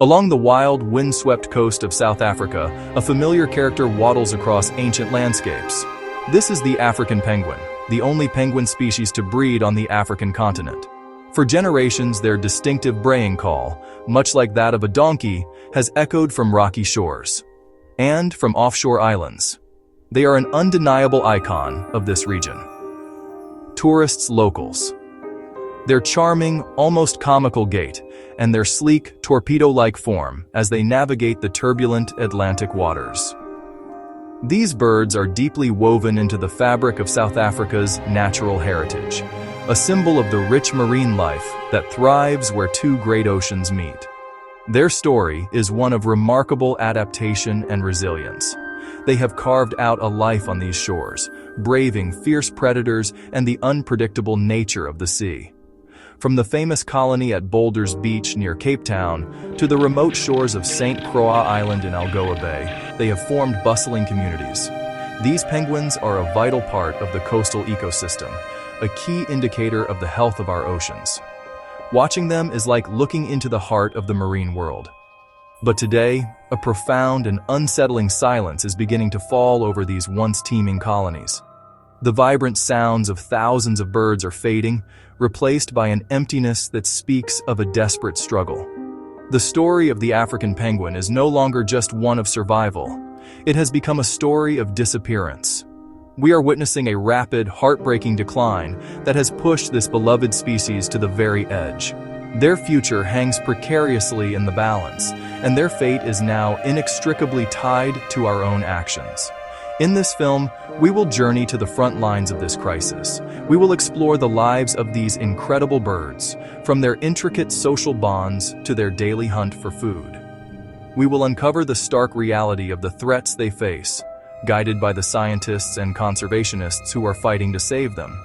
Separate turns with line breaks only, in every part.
Along the wild, wind-swept coast of South Africa, a familiar character waddles across ancient landscapes. This is the African penguin, the only penguin species to breed on the African continent. For generations, their distinctive braying call, much like that of a donkey, has echoed from rocky shores and from offshore islands. They are an undeniable icon of this region. Tourists, locals. Their charming, almost comical gait, and their sleek, torpedo-like form as they navigate the turbulent Atlantic waters. These birds are deeply woven into the fabric of South Africa's natural heritage, a symbol of the rich marine life that thrives where two great oceans meet. Their story is one of remarkable adaptation and resilience. They have carved out a life on these shores, braving fierce predators and the unpredictable nature of the sea. From the famous colony at Boulders Beach near Cape Town to the remote shores of St. Croix Island in Algoa Bay, they have formed bustling communities. These penguins are a vital part of the coastal ecosystem, a key indicator of the health of our oceans. Watching them is like looking into the heart of the marine world. But today, a profound and unsettling silence is beginning to fall over these once teeming colonies. The vibrant sounds of thousands of birds are fading, replaced by an emptiness that speaks of a desperate struggle. The story of the African penguin is no longer just one of survival. It has become a story of disappearance. We are witnessing a rapid, heartbreaking decline that has pushed this beloved species to the very edge. Their future hangs precariously in the balance, and their fate is now inextricably tied to our own actions. In this film, we will journey to the front lines of this crisis. We will explore the lives of these incredible birds, from their intricate social bonds to their daily hunt for food. We will uncover the stark reality of the threats they face, guided by the scientists and conservationists who are fighting to save them.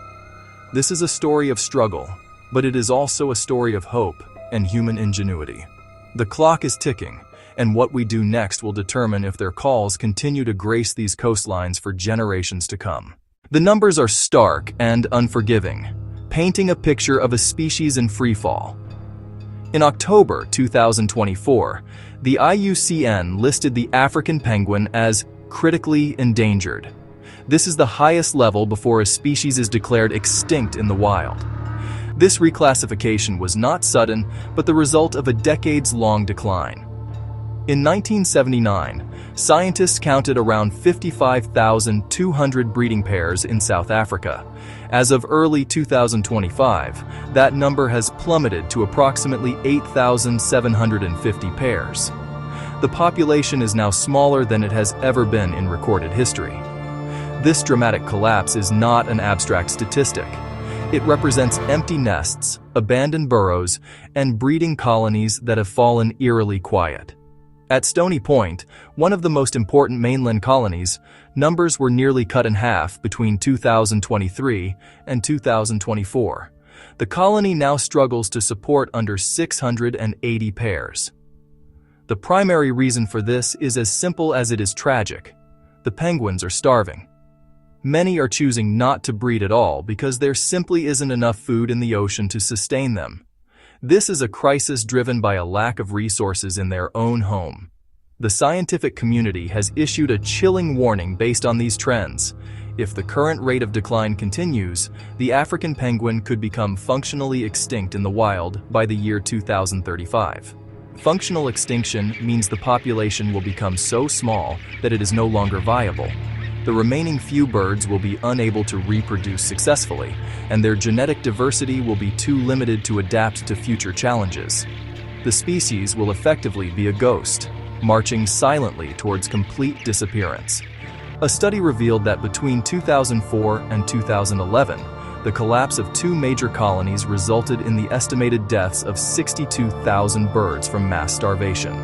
This is a story of struggle, but it is also a story of hope and human ingenuity. The clock is ticking, and what we do next will determine if their calls continue to grace these coastlines for generations to come. The numbers are stark and unforgiving, painting a picture of a species in freefall. In October 2024, the IUCN listed the African penguin as critically endangered. This is the highest level before a species is declared extinct in the wild. This reclassification was not sudden, but the result of a decades-long decline. In 1979, scientists counted around 55,200 breeding pairs in South Africa. As of early 2025, that number has plummeted to approximately 8,750 pairs. The population is now smaller than it has ever been in recorded history. This dramatic collapse is not an abstract statistic. It represents empty nests, abandoned burrows, and breeding colonies that have fallen eerily quiet. At Stony Point, one of the most important mainland colonies, numbers were nearly cut in half between 2023 and 2024. The colony now struggles to support under 680 pairs. The primary reason for this is as simple as it is tragic. The penguins are starving. Many are choosing not to breed at all because there simply isn't enough food in the ocean to sustain them. This is a crisis driven by a lack of resources in their own home. The scientific community has issued a chilling warning based on these trends. If the current rate of decline continues, the African penguin could become functionally extinct in the wild by the year 2035. Functional extinction means the population will become so small that it is no longer viable. The remaining few birds will be unable to reproduce successfully, and their genetic diversity will be too limited to adapt to future challenges. The species will effectively be a ghost, marching silently towards complete disappearance. A study revealed that between 2004 and 2011, the collapse of two major colonies resulted in the estimated deaths of 62,000 birds from mass starvation.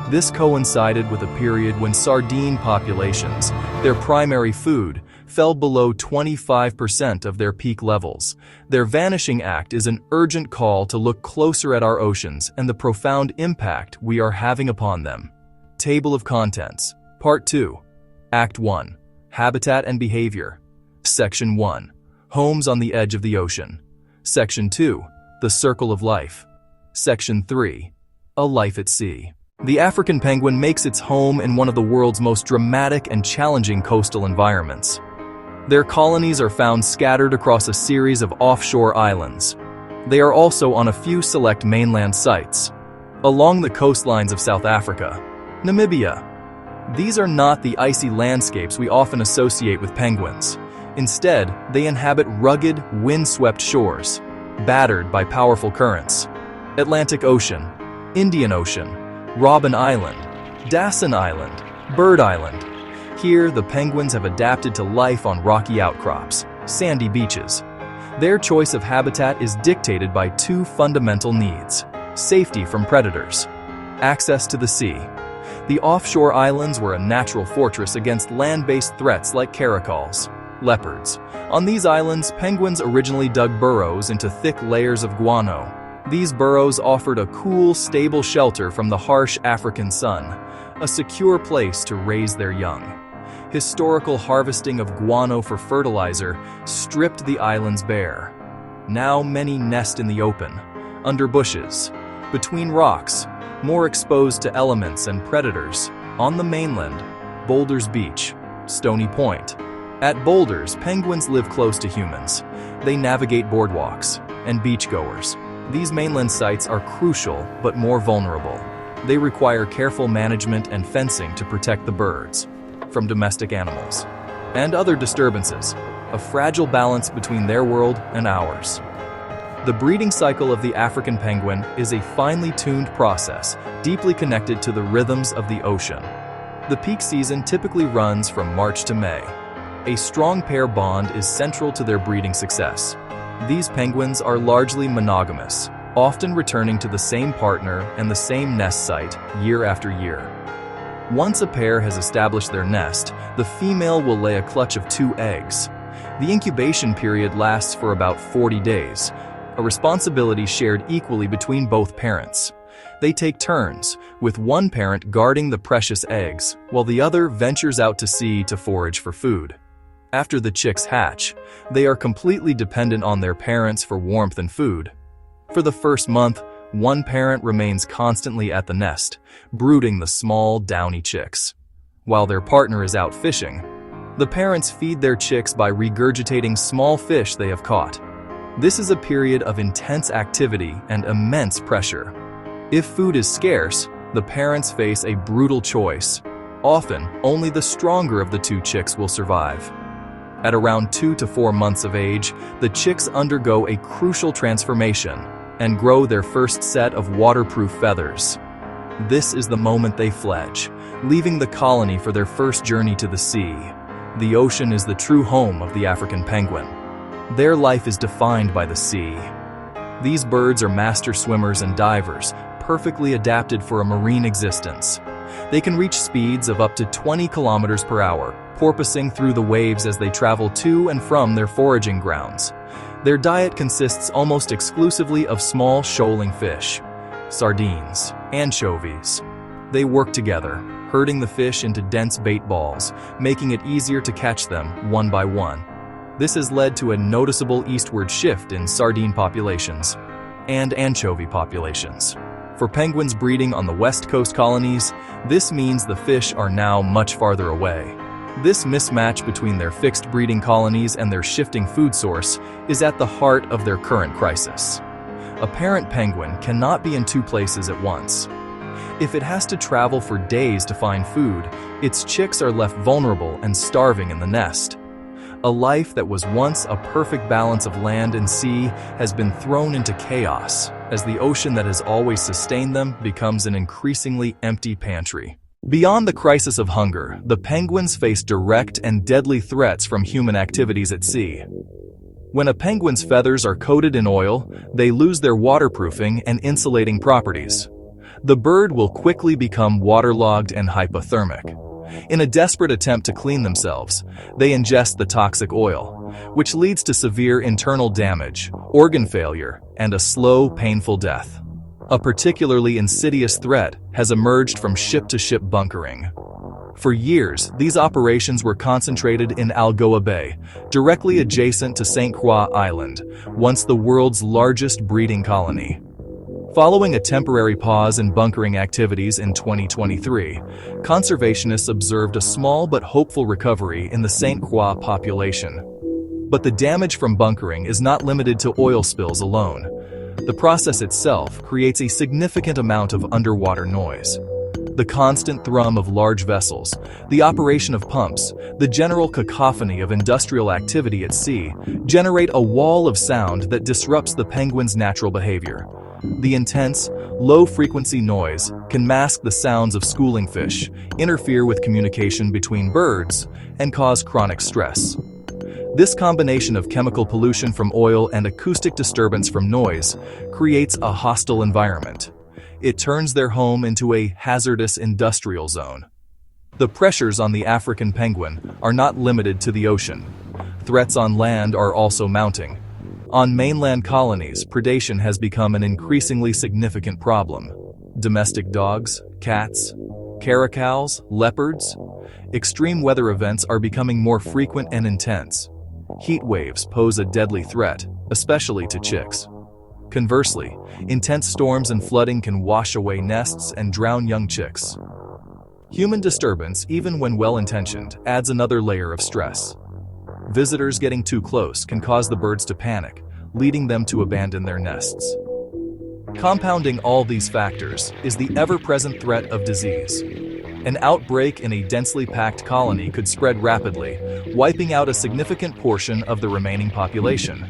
This coincided with a period when sardine populations, their primary food, fell below 25% of their peak levels. Their vanishing act is an urgent call to look closer at our oceans and the profound impact we are having upon them. Table of Contents. Part 2. Act 1. Habitat and Behavior. Section 1. Homes on the Edge of the Ocean. Section 2. The Circle of Life. Section 3. A life at sea. The African penguin makes its home in one of the world's most dramatic and challenging coastal environments. Their colonies are found scattered across a series of offshore islands. They are also on a few select mainland sites, along the coastlines of South Africa, Namibia. These are not the icy landscapes we often associate with penguins. Instead, they inhabit rugged, wind-swept shores, battered by powerful currents. Atlantic Ocean, Indian Ocean, Robben Island, Dassin Island, Bird Island. Here, the penguins have adapted to life on rocky outcrops, sandy beaches. Their choice of habitat is dictated by two fundamental needs: safety from predators, access to the sea. The offshore islands were a natural fortress against land-based threats like caracals, leopards. On these islands, penguins originally dug burrows into thick layers of guano. These burrows offered a cool, stable shelter from the harsh African sun, a secure place to raise their young. Historical harvesting of guano for fertilizer stripped the islands bare. Now many nest in the open, under bushes, between rocks, more exposed to elements and predators. On the mainland, Boulders Beach, Stony Point. At Boulders, penguins live close to humans. They navigate boardwalks and beachgoers. These mainland sites are crucial but more vulnerable. They require careful management and fencing to protect the birds from domestic animals and other disturbances, a fragile balance between their world and ours. The breeding cycle of the African penguin is a finely tuned process, deeply connected to the rhythms of the ocean. The peak season typically runs from March to May. A strong pair bond is central to their breeding success. These penguins are largely monogamous, often returning to the same partner and the same nest site year after year. Once a pair has established their nest, the female will lay a clutch of 2 eggs. The incubation period lasts for about 40 days, a responsibility shared equally between both parents. They take turns, with one parent guarding the precious eggs, while the other ventures out to sea to forage for food. After the chicks hatch, they are completely dependent on their parents for warmth and food. For the first month, one parent remains constantly at the nest, brooding the small, downy chicks. While their partner is out fishing, the parents feed their chicks by regurgitating small fish they have caught. This is a period of intense activity and immense pressure. If food is scarce, the parents face a brutal choice. Often, only the stronger of the 2 chicks will survive. At around 2 to 4 months of age, the chicks undergo a crucial transformation and grow their first set of waterproof feathers. This is the moment they fledge, leaving the colony for their first journey to the sea. The ocean is the true home of the African penguin. Their life is defined by the sea. These birds are master swimmers and divers, perfectly adapted for a marine existence. They can reach speeds of up to 20 kilometers per hour, porpoising through the waves as they travel to and from their foraging grounds. Their diet consists almost exclusively of small shoaling fish, sardines, anchovies. They work together, herding the fish into dense bait balls, making it easier to catch them one by one. This has led to a noticeable eastward shift in sardine populations and anchovy populations. For penguins breeding on the west coast colonies, this means the fish are now much farther away. This mismatch between their fixed breeding colonies and their shifting food source is at the heart of their current crisis. A parent penguin cannot be in 2 places at once. If it has to travel for days to find food, its chicks are left vulnerable and starving in the nest. A life that was once a perfect balance of land and sea has been thrown into chaos, as the ocean that has always sustained them becomes an increasingly empty pantry. Beyond the crisis of hunger, the penguins face direct and deadly threats from human activities at sea. When a penguin's feathers are coated in oil, they lose their waterproofing and insulating properties. The bird will quickly become waterlogged and hypothermic. In a desperate attempt to clean themselves, they ingest the toxic oil, which leads to severe internal damage, organ failure, and a slow, painful death. A particularly insidious threat has emerged from ship-to-ship bunkering. For years, these operations were concentrated in Algoa Bay, directly adjacent to St. Croix Island, once the world's largest breeding colony. Following a temporary pause in bunkering activities in 2023, conservationists observed a small but hopeful recovery in the St. Croix population. But the damage from bunkering is not limited to oil spills alone. The process itself creates a significant amount of underwater noise. The constant thrum of large vessels, the operation of pumps, the general cacophony of industrial activity at sea generate a wall of sound that disrupts the penguin's natural behavior. The intense, low-frequency noise can mask the sounds of schooling fish, interfere with communication between birds, and cause chronic stress. This combination of chemical pollution from oil and acoustic disturbance from noise creates a hostile environment. It turns their home into a hazardous industrial zone. The pressures on the African penguin are not limited to the ocean. Threats on land are also mounting. On mainland colonies, predation has become an increasingly significant problem. Domestic dogs, cats, caracals, leopards. Extreme weather events are becoming more frequent and intense. Heat waves pose a deadly threat, especially to chicks. Conversely, intense storms and flooding can wash away nests and drown young chicks. Human disturbance, even when well-intentioned, adds another layer of stress. Visitors getting too close can cause the birds to panic, leading them to abandon their nests. Compounding all these factors is the ever-present threat of disease. An outbreak in a densely packed colony could spread rapidly, wiping out a significant portion of the remaining population.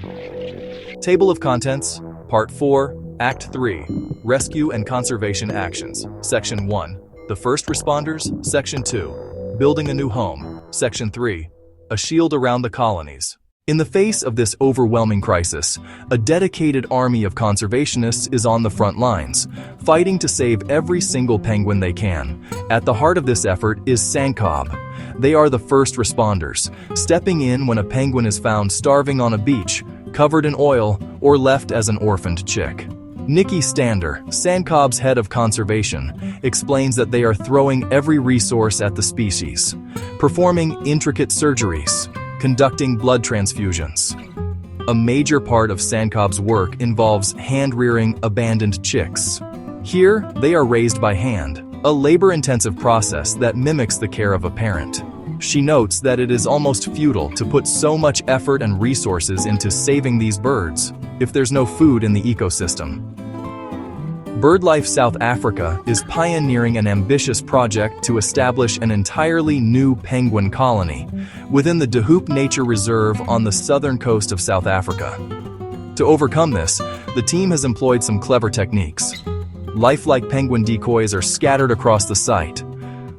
Table of Contents, Part 4, Act 3, Rescue and Conservation Actions, Section 1, The First Responders, Section 2, Building a New Home, Section 3, A Shield Around the Colonies. In the face of this overwhelming crisis, a dedicated army of conservationists is on the front lines, fighting to save every single penguin they can. At the heart of this effort is SANCCOB. They are the first responders, stepping in when a penguin is found starving on a beach, covered in oil, or left as an orphaned chick. Nikki Stander, SANCCOB's head of conservation, explains that they are throwing every resource at the species, performing intricate surgeries, conducting blood transfusions. A major part of SANCCOB's work involves hand-rearing abandoned chicks. Here, they are raised by hand, a labor-intensive process that mimics the care of a parent. She notes that it is almost futile to put so much effort and resources into saving these birds if there's no food in the ecosystem. BirdLife South Africa is pioneering an ambitious project to establish an entirely new penguin colony within the De Hoop Nature Reserve on the southern coast of South Africa. To overcome this, the team has employed some clever techniques. Lifelike penguin decoys are scattered across the site.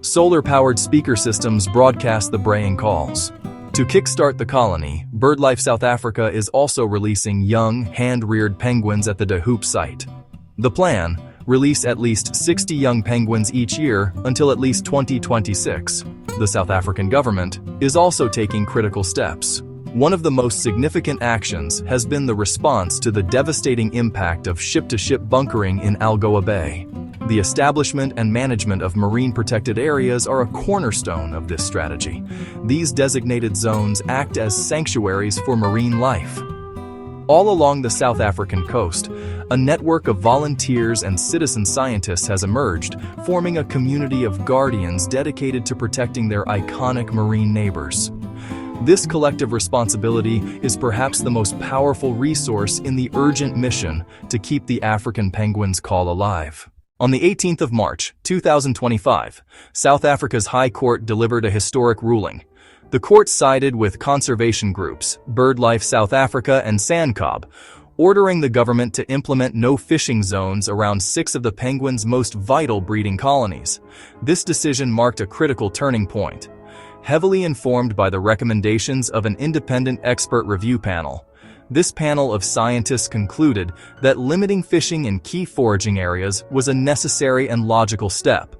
Solar-powered speaker systems broadcast the braying calls. To kickstart the colony, BirdLife South Africa is also releasing young, hand-reared penguins at the De Hoop site. The plan: release at least 60 young penguins each year until at least 2026. The South African government is also taking critical steps. One of the most significant actions has been the response to the devastating impact of ship-to-ship bunkering in Algoa Bay. The establishment and management of marine protected areas are a cornerstone of this strategy. These designated zones act as sanctuaries for marine life. All along the South African coast, a network of volunteers and citizen scientists has emerged, forming a community of guardians dedicated to protecting their iconic marine neighbors. This collective responsibility is perhaps the most powerful resource in the urgent mission to keep the African penguin's call alive. On the 18th of March, 2025, South Africa's High Court delivered a historic ruling. The court sided with conservation groups, BirdLife South Africa and SANCCOB, ordering the government to implement no fishing zones around 6 of the penguin's most vital breeding colonies. This decision marked a critical turning point. Heavily informed by the recommendations of an independent expert review panel, this panel of scientists concluded that limiting fishing in key foraging areas was a necessary and logical step.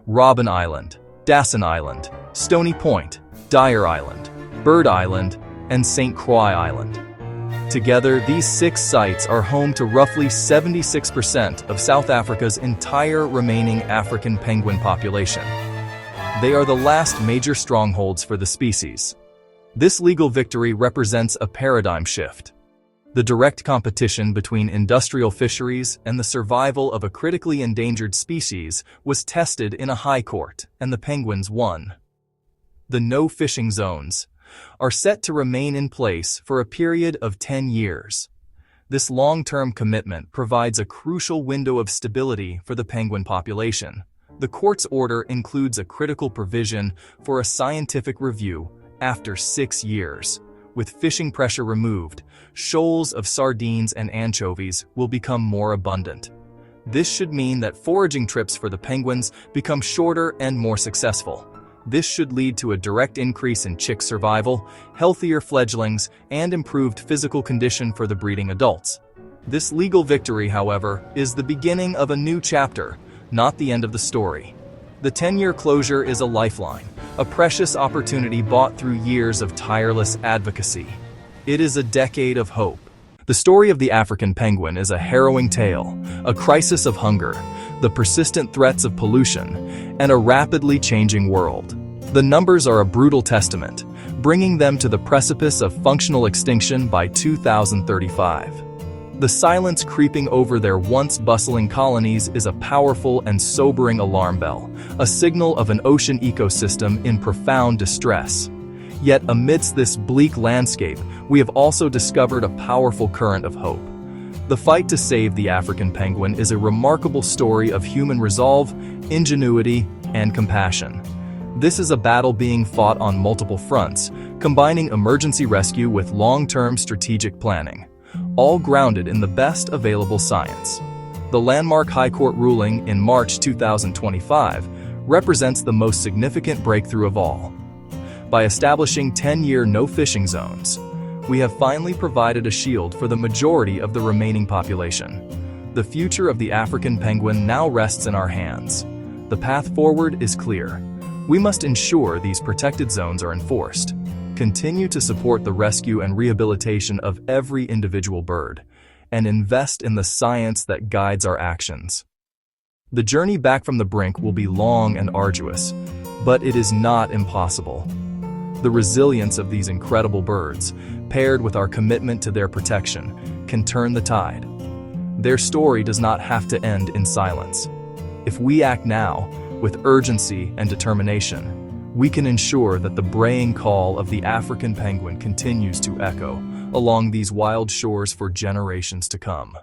Robben Island, Dasson Island, Stony Point, Dyer Island, Bird Island, and St. Croix Island. Together, these 6 sites are home to roughly 76% of South Africa's entire remaining African penguin population. They are the last major strongholds for the species. This legal victory represents a paradigm shift. The direct competition between industrial fisheries and the survival of a critically endangered species was tested in a high court, and the penguins won. The no-fishing zones are set to remain in place for a period of 10 years. This long-term commitment provides a crucial window of stability for the penguin population. The court's order includes a critical provision for a scientific review after 6 years. With fishing pressure removed, shoals of sardines and anchovies will become more abundant. This should mean that foraging trips for the penguins become shorter and more successful. This should lead to a direct increase in chick survival, healthier fledglings, and improved physical condition for the breeding adults. This legal victory, however, is the beginning of a new chapter, not the end of the story. The 10-year closure is a lifeline, a precious opportunity bought through years of tireless advocacy. It is a decade of hope. The story of the African penguin is a harrowing tale, a crisis of hunger, the persistent threats of pollution, and a rapidly changing world. The numbers are a brutal testament, bringing them to the precipice of functional extinction by 2035. The silence creeping over their once bustling colonies is a powerful and sobering alarm bell, a signal of an ocean ecosystem in profound distress. Yet amidst this bleak landscape, we have also discovered a powerful current of hope. The fight to save the African penguin is a remarkable story of human resolve, ingenuity, and compassion. This is a battle being fought on multiple fronts, combining emergency rescue with long-term strategic planning, all grounded in the best available science. The landmark High Court ruling in March 2025 represents the most significant breakthrough of all. By establishing 10-year no-fishing zones, we have finally provided a shield for the majority of the remaining population. The future of the African penguin now rests in our hands. The path forward is clear. We must ensure these protected zones are enforced, continue to support the rescue and rehabilitation of every individual bird, and invest in the science that guides our actions. The journey back from the brink will be long and arduous, but it is not impossible. The resilience of these incredible birds, paired with our commitment to their protection, can turn the tide. Their story does not have to end in silence. If we act now, with urgency and determination, we can ensure that the braying call of the African penguin continues to echo along these wild shores for generations to come.